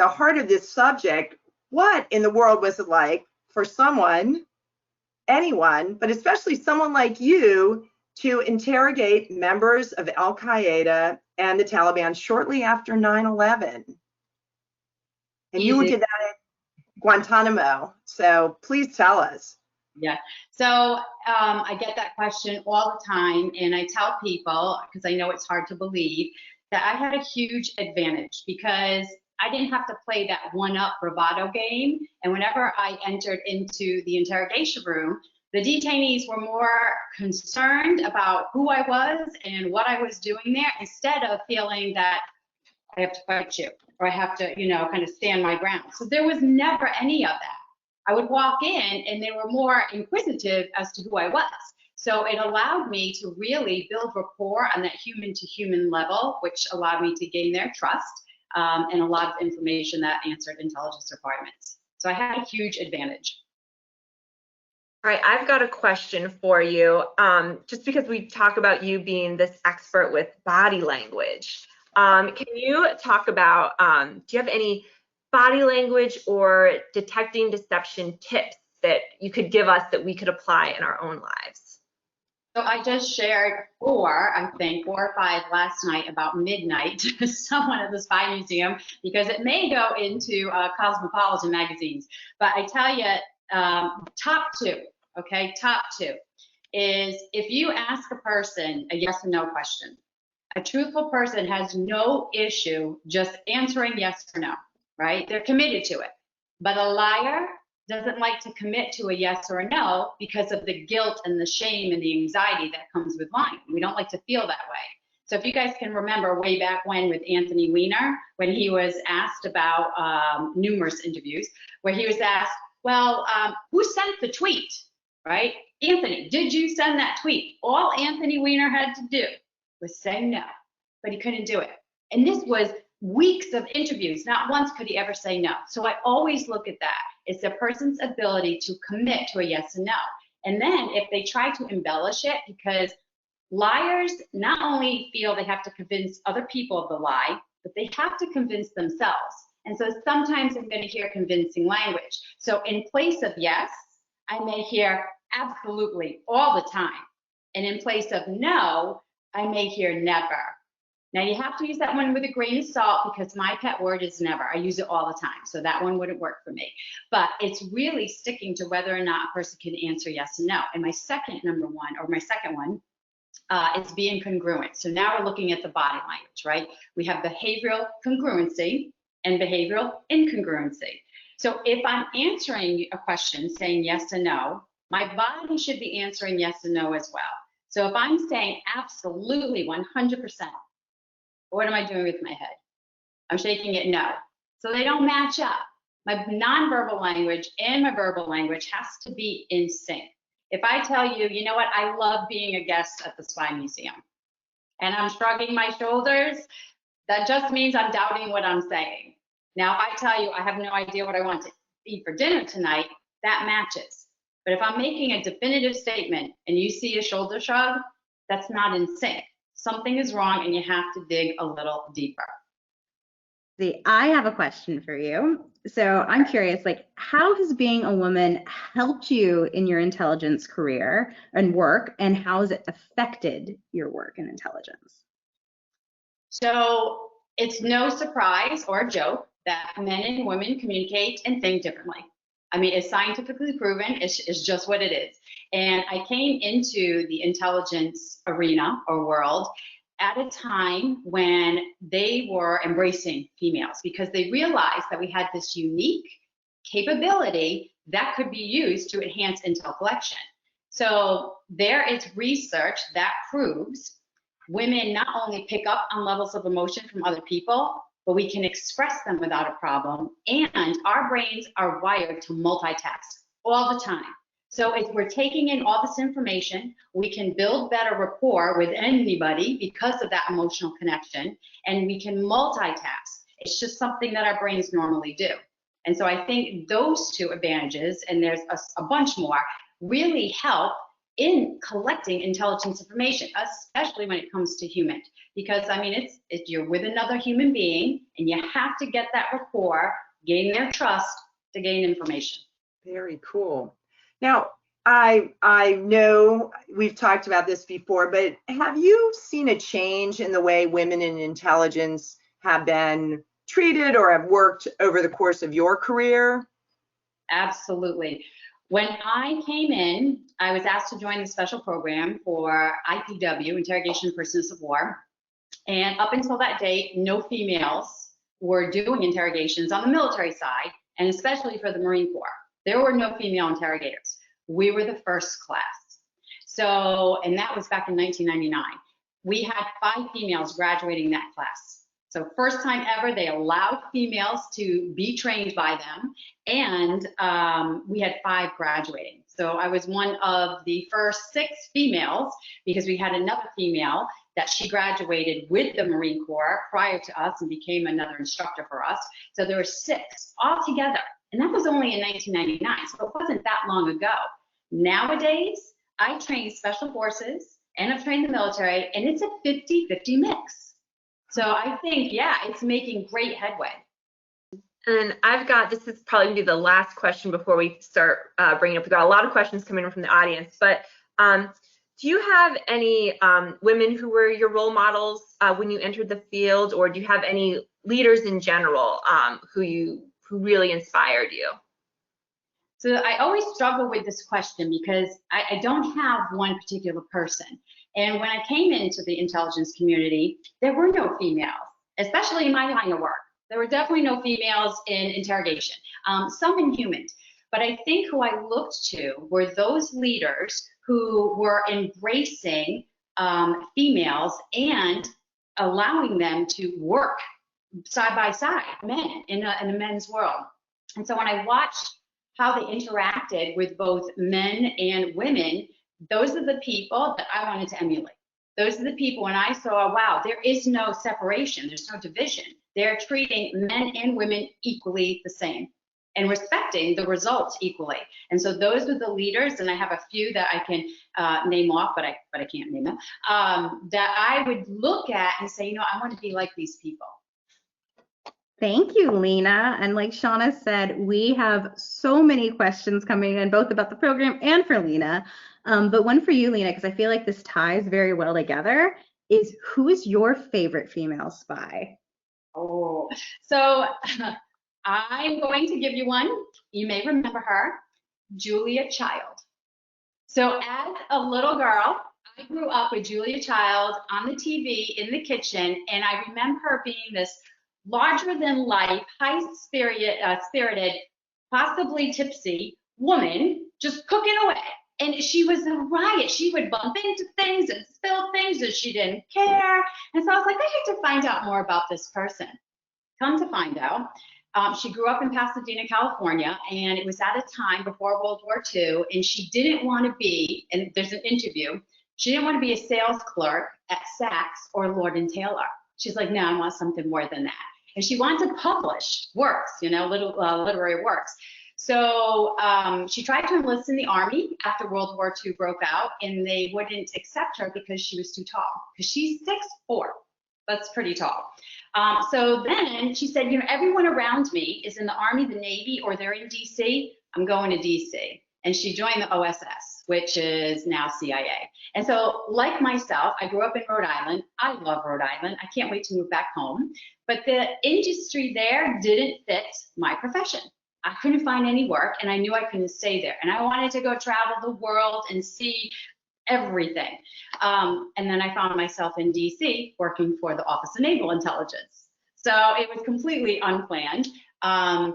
Speaker 2: heart of this subject. What in the world was it like for someone, anyone, but especially someone like you, to interrogate members of Al-Qaeda and the Taliban shortly after 9/11? And you did that at Guantanamo. So please tell us.
Speaker 8: Yeah. So I get that question all the time, and I tell people, because I know it's hard to believe, that I had a huge advantage because I didn't have to play that one-up bravado game. And whenever I entered into the interrogation room, the detainees were more concerned about who I was and what I was doing there, instead of feeling that I have to fight you or I have to, kind of stand my ground. So there was never any of that. I would walk in and they were more inquisitive as to who I was. So it allowed me to really build rapport on that human to human level, which allowed me to gain their trust and a lot of information that answered intelligence requirements. So I had a huge advantage.
Speaker 4: All right, I've got a question for you. Just because we talk about you being this expert with body language, can you talk about, do you have any body language or detecting deception tips that you could give us that we could apply in our own lives?
Speaker 8: So I just shared 4 or 5 last night about midnight to someone at the Spy Museum, because it may go into Cosmopolitan magazines. But I tell you, top 2, okay, top 2 is if you ask a person a yes or no question. A truthful person has no issue just answering yes or no, right? They're committed to it. But a liar doesn't like to commit to a yes or a no because of the guilt and the shame and the anxiety that comes with lying. We don't like to feel that way. So if you guys can remember way back when with Anthony Weiner, when he was asked about numerous interviews, where he was asked, well, who sent the tweet, right? Anthony, did you send that tweet? All Anthony Weiner had to do was say no, but he couldn't do it. And this was weeks of interviews. Not once could he ever say no. So I always look at that. It's a person's ability to commit to a yes and no. And then if they try to embellish it, because liars not only feel they have to convince other people of the lie, but they have to convince themselves. And so sometimes I'm going to hear convincing language. So in place of yes, I may hear absolutely all the time. And in place of no, I may hear never. Now you have to use that one with a grain of salt because my pet word is never. I use it all the time, so that one wouldn't work for me. But it's really sticking to whether or not a person can answer yes and no. And my second one is being congruent. So now we're looking at the body language, right? We have behavioral congruency and behavioral incongruency. So if I'm answering a question saying yes and no, my body should be answering yes and no as well. So if I'm saying absolutely 100%, what am I doing with my head? I'm shaking it no. So they don't match up. My nonverbal language and my verbal language has to be in sync. If I tell you, you know what, I love being a guest at the Spy Museum, and I'm shrugging my shoulders, that just means I'm doubting what I'm saying. Now, if I tell you I have no idea what I want to eat for dinner tonight, that matches. But if I'm making a definitive statement and you see a shoulder shrug, that's not in sync. Something is wrong and you have to dig a little deeper.
Speaker 1: See, I have a question for you. So I'm curious, like, how has being a woman helped you in your intelligence career and work, and how has it affected your work in intelligence?
Speaker 8: So it's no surprise or a joke that men and women communicate and think differently. I mean, it's scientifically proven, it's just what it is. And I came into the intelligence arena or world at a time when they were embracing females because they realized that we had this unique capability that could be used to enhance intel collection. So there is research that proves women not only pick up on levels of emotion from other people, but we can express them without a problem. And our brains are wired to multitask all the time. So if we're taking in all this information, we can build better rapport with anybody because of that emotional connection, and we can multitask. It's just something that our brains normally do. And so I think those two advantages, and there's a bunch more, really help in collecting intelligence information, especially when it comes to human. Because I mean, you're with another human being, and you have to get that rapport, gain their trust to gain information.
Speaker 2: Very cool. Now, I know we've talked about this before, but have you seen a change in the way women in intelligence have been treated or have worked over the course of your career?
Speaker 8: Absolutely. When I came in, I was asked to join the special program for IPW, Interrogation Prisoners of War. And up until that date, no females were doing interrogations on the military side, and especially for the Marine Corps. There were no female interrogators. We were the first class. So, and that was back in 1999. We had 5 females graduating that class. So first time ever, they allowed females to be trained by them, and we had 5 graduating. So I was one of the first 6 females because we had another female that she graduated with the Marine Corps prior to us and became another instructor for us. So there were 6 altogether, and that was only in 1999, so it wasn't that long ago. Nowadays, I train special forces and I've trained the military, and it's a 50-50 mix. So I think, yeah, it's making great headway.
Speaker 4: And this is probably gonna be the last question before we start bringing up, we've got a lot of questions coming in from the audience, but do you have any women who were your role models when you entered the field, or do you have any leaders in general who really inspired you?
Speaker 8: So I always struggle with this question because I don't have one particular person. And when I came into the intelligence community, there were no females, especially in my line of work. There were definitely no females in interrogation, some in humans. But I think who I looked to were those leaders who were embracing females and allowing them to work side by side, men in a men's world. And so when I watched how they interacted with both men and women, those are the people that I wanted to emulate. Those are the people when I saw, wow, there is no separation, there's no division. They're treating men and women equally the same and respecting the results equally. And so those are the leaders, and I have a few that I can name off, but I can't name them, that I would look at and say, you know, I want to be like these people.
Speaker 1: Thank you, Lena. And like Shauna said, we have so many questions coming in, both about the program and for Lena. But one for you, Lena, because I feel like this ties very well together. is who is your favorite female spy?
Speaker 8: Oh, so I'm going to give you one. You may remember her, Julia Child. So as a little girl, I grew up with Julia Child on the TV in the kitchen, and I remember her being this larger than life, spirited, possibly tipsy woman just cooking away. And she was a riot. She would bump into things and spill things and she didn't care. And so I was like, I have to find out more about this person. Come to find out, she grew up in Pasadena, California, and it was at a time before World War II, and she didn't want to be, and there's an interview, she didn't want to be a sales clerk at Saks or Lord & Taylor. She's like, no, I want something more than that. And she wanted to publish works, little literary works. So she tried to enlist in the Army after World War II broke out, and they wouldn't accept her because she was too tall, because she's 6'4". That's pretty tall. So then she said, everyone around me is in the Army, the Navy, or they're in DC. I'm going to DC. And she joined the OSS, which is now CIA. And so like myself, I grew up in Rhode Island. I love Rhode Island. I can't wait to move back home. But the industry there didn't fit my profession. I couldn't find any work, and I knew I couldn't stay there. And I wanted to go travel the world and see everything. And then I found myself in DC working for the Office of Naval Intelligence. So it was completely unplanned. And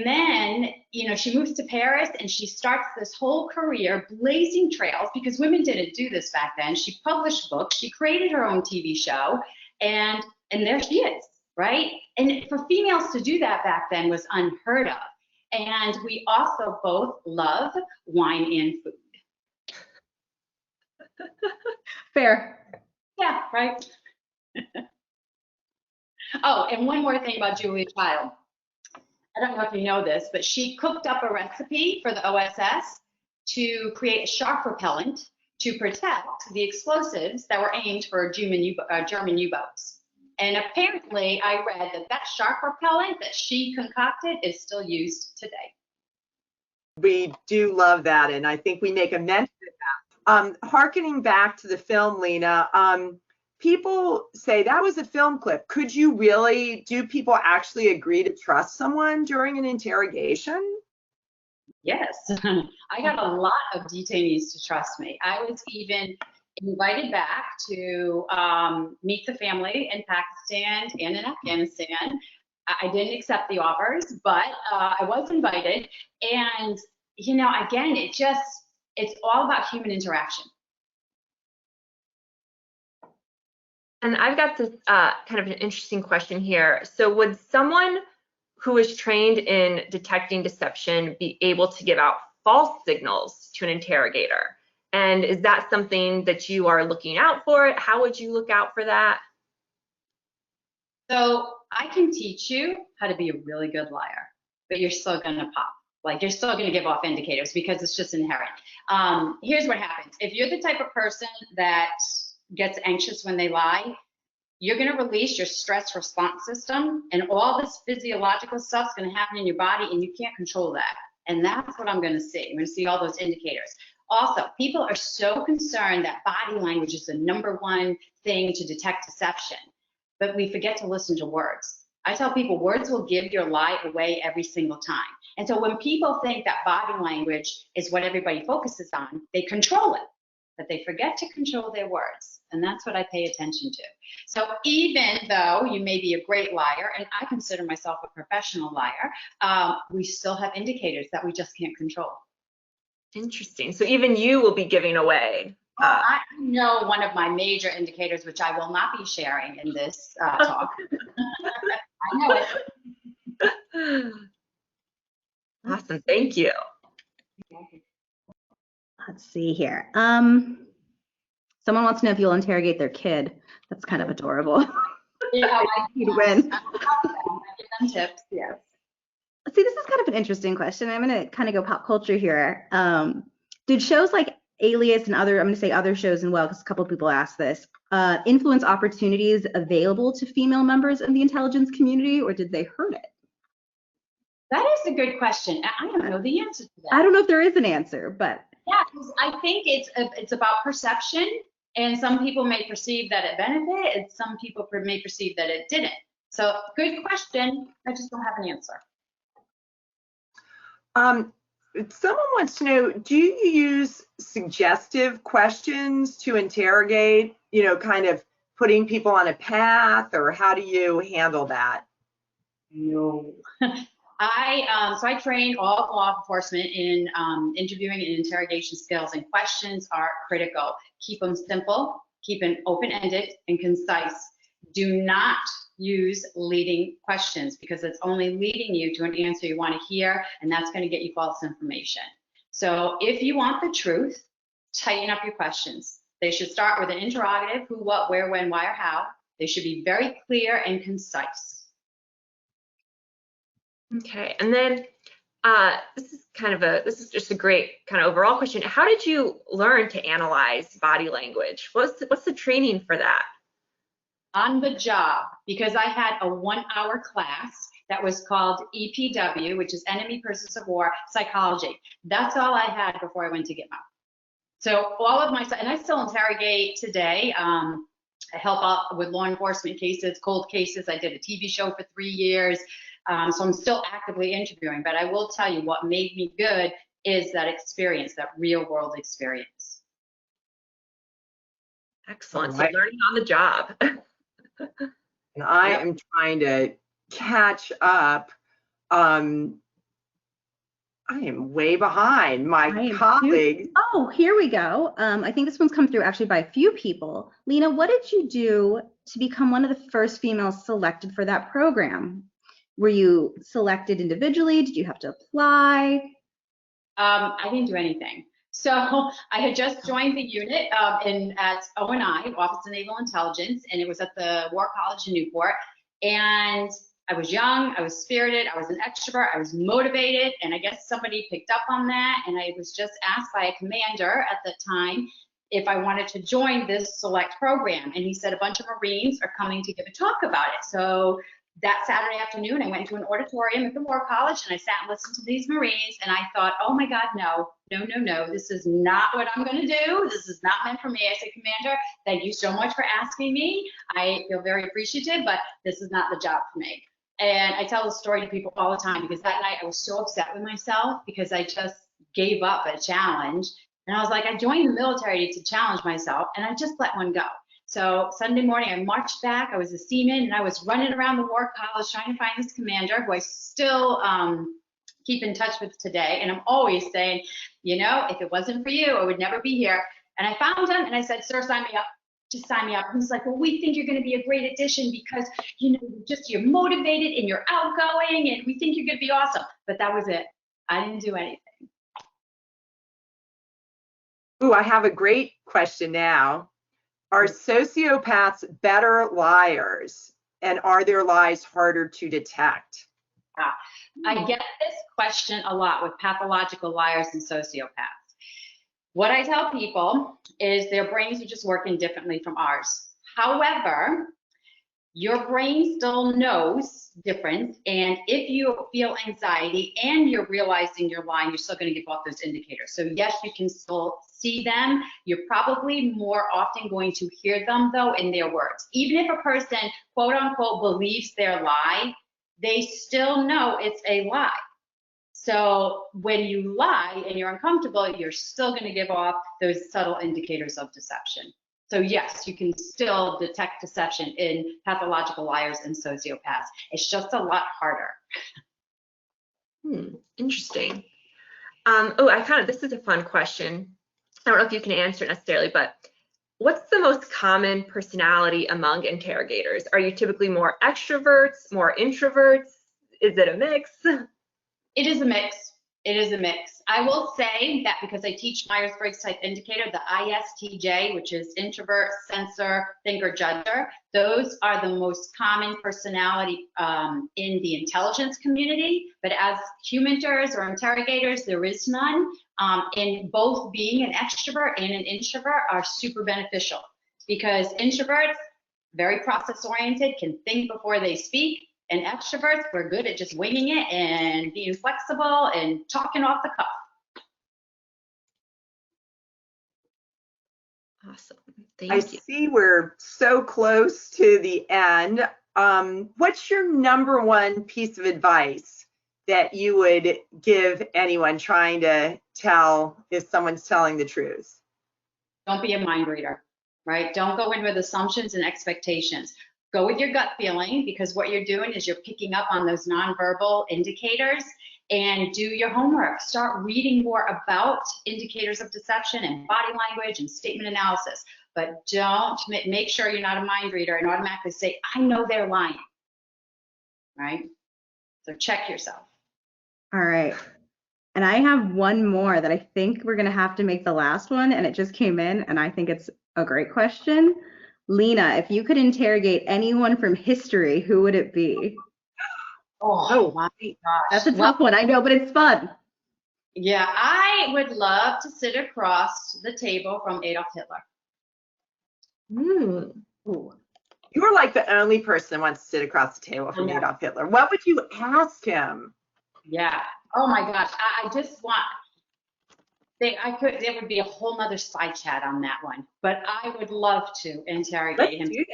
Speaker 8: then, she moves to Paris and she starts this whole career blazing trails, because women didn't do this back then. She published books, she created her own TV show, and there she is, right? And for females to do that back then was unheard of. And we also both love wine and food.
Speaker 1: Fair.
Speaker 8: Yeah, right. Oh, and one more thing about Julia Child. I don't know if you know this, but she cooked up a recipe for the OSS to create a shark repellent to protect the explosives that were aimed for German U-boats. And apparently, I read that shark repellent that she concocted is still used today.
Speaker 2: We do love that, and I think we make a mention of that. Harkening back to the film, Lena, people say that was a film clip. Could you really, do people actually agree to trust someone during an interrogation?
Speaker 8: Yes, I got a lot of detainees to trust me. I was even invited back to meet the family in Pakistan and in Afghanistan. I didn't accept the offers, but I was invited. And, again, it's all about human interaction.
Speaker 4: And I've got this kind of an interesting question here. So would someone who is trained in detecting deception be able to give out false signals to an interrogator? And is that something that you are looking out for? How would you look out for that?
Speaker 8: So I can teach you how to be a really good liar, but you're still going to pop. Like, you're still going to give off indicators because it's just inherent. Here's what happens. If you're the type of person that gets anxious when they lie, you're going to release your stress response system, and all this physiological stuff's going to happen in your body, and you can't control that. And that's what I'm going to see. I'm going to see all those indicators. Also, people are so concerned that body language is the #1 thing to detect deception, but we forget to listen to words. I tell people words will give your lie away every single time. And so when people think that body language is what everybody focuses on, they control it, but they forget to control their words. And that's what I pay attention to. So even though you may be a great liar, and I consider myself a professional liar, we still have indicators that we just can't control.
Speaker 4: Interesting. So even you will be giving away.
Speaker 8: I know one of my major indicators, which I will not be sharing in this talk. I know it.
Speaker 4: Awesome. Thank you.
Speaker 1: Let's see here. Someone wants to know if you'll interrogate their kid. That's kind of adorable.
Speaker 8: Yeah,
Speaker 1: You'd win.
Speaker 8: I give them tips, yes.
Speaker 1: See, this is kind of an interesting question. I'm going to kind of go pop culture here. Did shows like Alias and other, I'm going to say other shows and well, because a couple of people asked this, influence opportunities available to female members of the intelligence community, or did they hurt it?
Speaker 8: That is a good question. I don't know the answer to that.
Speaker 1: I don't know if there is an answer, but
Speaker 8: yeah, because I think it's about perception, And some people may perceive that it benefited, and some people may perceive that it didn't. So good question. I just don't have an answer.
Speaker 2: Someone wants to know, do you use suggestive questions to interrogate, kind of putting people on a path, or how do you handle that?
Speaker 8: No. I train all law enforcement in interviewing and interrogation skills, and questions are critical. Keep them simple, keep them open-ended and concise. Do not use leading questions, because it's only leading you to an answer you want to hear, and that's going to get you false information. So if you want the truth, tighten up your questions. They should start with an interrogative: who, what, where, when, why, or how. They should be very clear and concise.
Speaker 4: Okay, and then this is just a great kind of overall question. How did you learn to analyze body language? What's the training for that?
Speaker 8: On the job, because I had a 1-hour class that was called EPW, which is Enemy Persons of War Psychology. That's all I had before I went to Gitmo. So all of my, and I still interrogate today. I help out with law enforcement cases, cold cases. I did a TV show for 3 years. So I'm still actively interviewing, but I will tell you what made me good is that experience, that real world experience.
Speaker 4: Excellent. So learning on the job.
Speaker 2: And I am trying to catch up. I am way behind my colleagues.
Speaker 1: Oh, here we go. I think this one's come through actually by a few people. Lena, what did you do to become one of the first females selected for that program? Were you selected individually? Did you have to apply?
Speaker 8: I didn't do anything. So I had just joined the unit at ONI, Office of Naval Intelligence, and it was at the War College in Newport. And I was young, I was spirited, I was an extrovert, I was motivated, and I guess somebody picked up on that. And I was just asked by a commander at the time if I wanted to join this select program. And he said a bunch of Marines are coming to give a talk about it. So that Saturday afternoon, I went to an auditorium at the War College, and I sat and listened to these Marines, and I thought, oh my God, no, this is not what I'm going to do. This is not meant for me. I said, Commander, thank you so much for asking me. I feel very appreciative, but this is not the job for me. And I tell the story to people all the time, because that night I was so upset with myself because I just gave up a challenge. And I was like, I joined the military to challenge myself, and I just let one go. So Sunday morning, I marched back. I was a seaman, and I was running around the War College trying to find this commander, who I still keep in touch with today. And I'm always saying, if it wasn't for you, I would never be here. And I found him, and I said, sir, sign me up. Just sign me up. And he's like, well, we think you're going to be a great addition because, you're motivated and you're outgoing, and we think you're going to be awesome. But that was it. I didn't do anything.
Speaker 2: Ooh, I have a great question now. Are sociopaths better liars, and are their lies harder to detect?
Speaker 8: I get this question a lot with pathological liars and sociopaths. What I tell people is their brains are just working differently from ours. However, your brain still knows difference, and if you feel anxiety and you're realizing you're lying, you're still going to give off those indicators. So yes, you can still see them. You're probably more often going to hear them, though, in their words. Even if a person, quote unquote, believes their lie, they still know it's a lie. So when you lie and you're uncomfortable, you're still going to give off those subtle indicators of deception. So yes, you can still detect deception in pathological liars and sociopaths. It's just a lot harder.
Speaker 4: Interesting. This is a fun question. I don't know if you can answer it necessarily, but what's the most common personality among interrogators? Are you typically more extroverts, more introverts? Is it a mix?
Speaker 8: It is a mix. It is a mix. I will say that because I teach Myers-Briggs type indicator, the ISTJ, which is introvert, sensor, thinker, judger, those are the most common personality in the intelligence community. But as humaniters or interrogators, there is none. And both being an extrovert and an introvert are super beneficial, because introverts, very process oriented, can think before they speak. And extroverts, we're good at just winging it and being flexible and talking off the cuff.
Speaker 4: Awesome.
Speaker 2: I
Speaker 4: Thank you.
Speaker 2: see we're so close to the end. What's your number one piece of advice that you would give anyone trying to tell if someone's telling the truth?
Speaker 8: Don't be a mind reader, right? Don't go in with assumptions and expectations. Go with your gut feeling, because what you're doing is you're picking up on those nonverbal indicators, and do your homework. Start reading more about indicators of deception and body language and statement analysis. But don't make sure you're not a mind reader and automatically say, I know they're lying, right? So check yourself.
Speaker 1: All right. And I have one more that I think we're going to have to make the last one, and it just came in, and I think it's a great question. Lena, if you could interrogate anyone from history, who would it be?
Speaker 8: Oh my gosh.
Speaker 1: That's a tough one, I know, but it's fun.
Speaker 8: Yeah, I would love to sit across the table from Adolf Hitler.
Speaker 4: Ooh.
Speaker 2: You are like the only person who wants to sit across the table from Adolf Hitler. What would you ask him?
Speaker 8: Yeah. Oh my gosh. I just want. There would be a whole nother spy chat on that one, but I would love to interrogate him.
Speaker 2: Do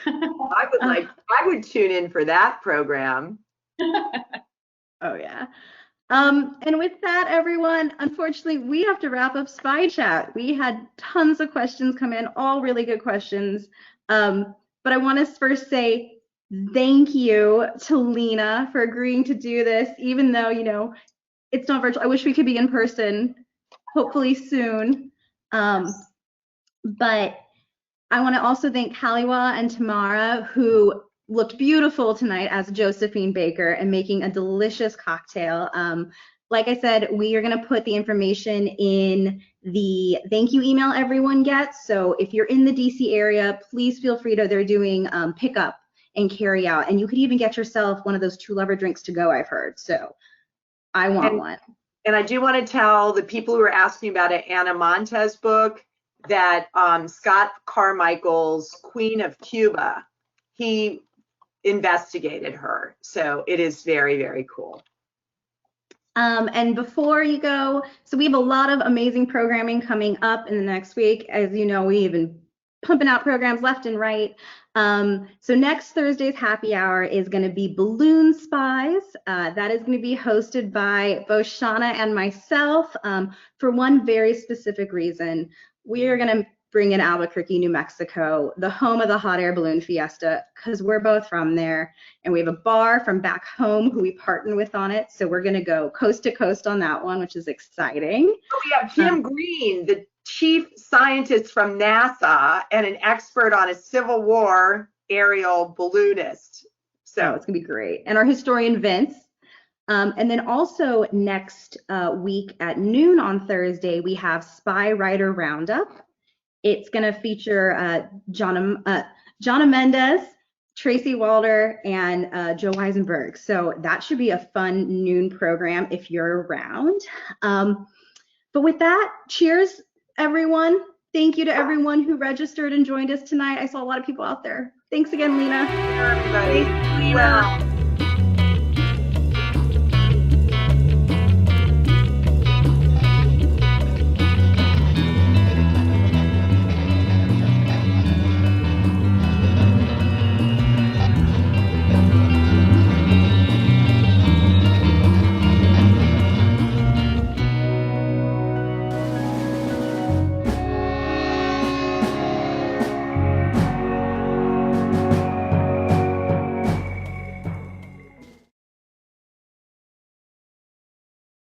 Speaker 2: that. I would tune in for that program.
Speaker 1: Oh yeah. And with that, everyone, unfortunately, we have to wrap up Spy Chat. We had tons of questions come in, all really good questions. But I want to first say thank you to Lena for agreeing to do this, even though, you know, it's not virtual. I wish we could be in person, hopefully soon. But I want to also thank Kaliwa and Tamara, who looked beautiful tonight as Josephine Baker and making a delicious cocktail. Like I said, we are going to put the information in the thank you email everyone gets. So if you're in the DC area, please feel free to, they're doing pickup and carry out. And you could even get yourself one of those True Lover drinks to go, I've heard. So I want one.
Speaker 2: And I do want to tell the people who are asking about an Anna Montes book that Scott Carmichael's Queen of Cuba, he investigated her. So it is very, very cool.
Speaker 1: And before you go, so we have a lot of amazing programming coming up in the next week. As you know, we've been pumping out programs left and right. So next Thursday's happy hour is going to be Balloon Spies. That is going to be hosted by both Shauna and myself for one very specific reason. We are going to bring in Albuquerque, New Mexico, the home of the Hot Air Balloon Fiesta, because we're both from there. And we have a bar from back home who we partner with on it. So we're going to go coast to coast on that one, which is exciting.
Speaker 2: We have Jim Green, the chief scientist from NASA and an expert on a Civil War aerial balloonist. So
Speaker 1: it's going to be great. And our historian, Vince. And then also next week at noon on Thursday, we have Spy Writer Roundup. It's going to feature Jonna Mendez, Tracy Walder, and Joe Weisenberg. So that should be a fun noon program if you're around. But with that, cheers, everyone. Thank you to everyone who registered and joined us tonight. I saw a lot of people out there. Thanks again, Lena.
Speaker 2: everybody, well.